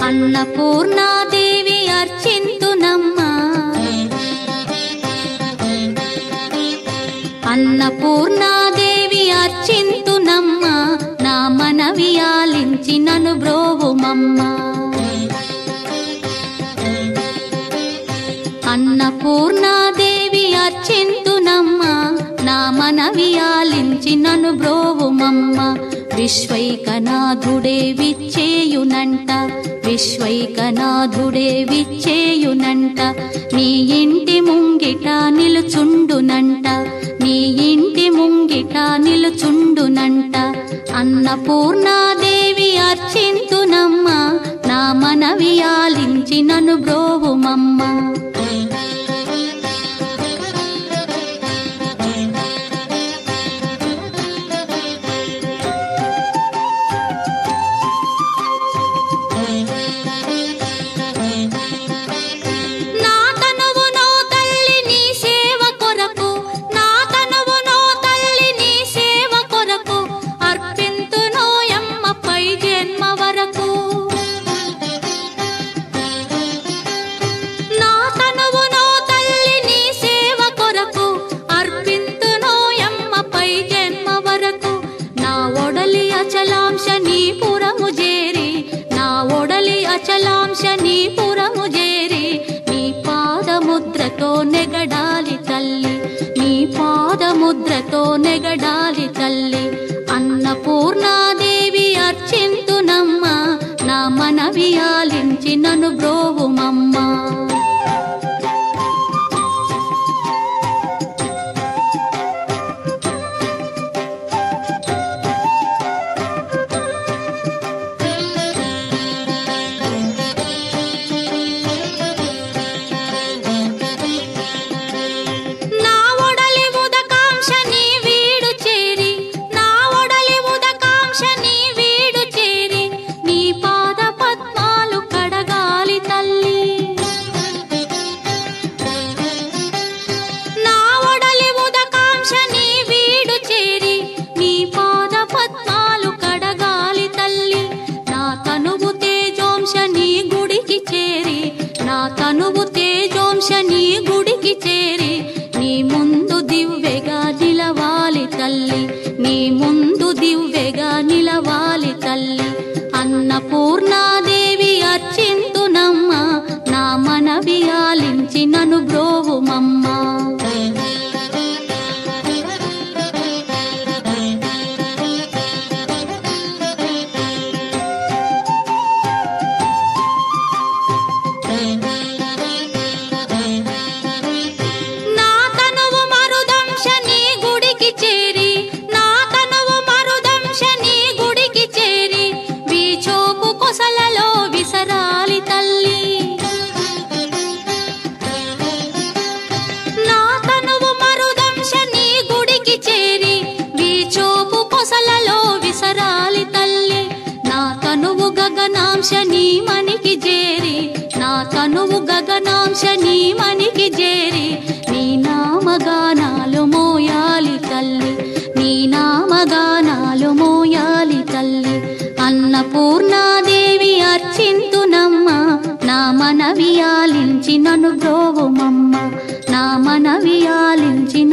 అన్నపూర్ణాదేవి అర్చింతునమ్మా, అన్నపూర్ణాదేవి అర్చింతునమ్మా, నా మనవి ఆలించి నన్ను బ్రోవుమమ్మా. అన్నపూర్ణాదేవి అర్చింతునమ్మా, నా మనవి ఆలించి నన్ను బ్రోవుమమ్మా. విశ్వైకనాథుడే విచ్చేయునంట, విశ్వైకనాథుడే విచ్చేయునంట, నీ ఇంటి ముంగిట నిలుచుండునంట, నీ ఇంటి ముంగిట నిలుచుండునంట. అన్నపూర్ణాదేవి అర్చింతునమ్మా, నా మనవి ఆలించి నన్ను బ్రోవుమమ్మా. అచలాంశనీపురము చేరి నీ పాదముద్రతో నెగడాలి తల్లి, నీ పాదముద్రతో నెగడాలి తల్లి. అన్నపూర్ణాదేవి అర్చింతునమ్మా, నా మనవి ఆలించి నన్ను బ్రోవుమమ్మా. తనువు తేజోంశని గుడికి చేరి నీ ముందు దివ్వెగా నిలవాలి తల్లి, నీ ముందు దివ్వెగా నిలవాలి తల్లి. అన్నపూర్ణాదేవి అర్చింతునమ్మా, నా మనవి ఆలించి నన్ను బ్రోవుమమ్మా. గగనాంశని మనికి చేరి, నా తనువు గగనాంశని మనికి చేరి నీ నామగానాలు మోయాలి తల్లి, నీ నామగానాలు మోయాలి తల్లి. అన్నపూర్ణాదేవి అర్చింతునమ్మా, నా మనవి ఆలించి నన్ను బ్రోవుమమ్మా, నా మనవి ఆలించి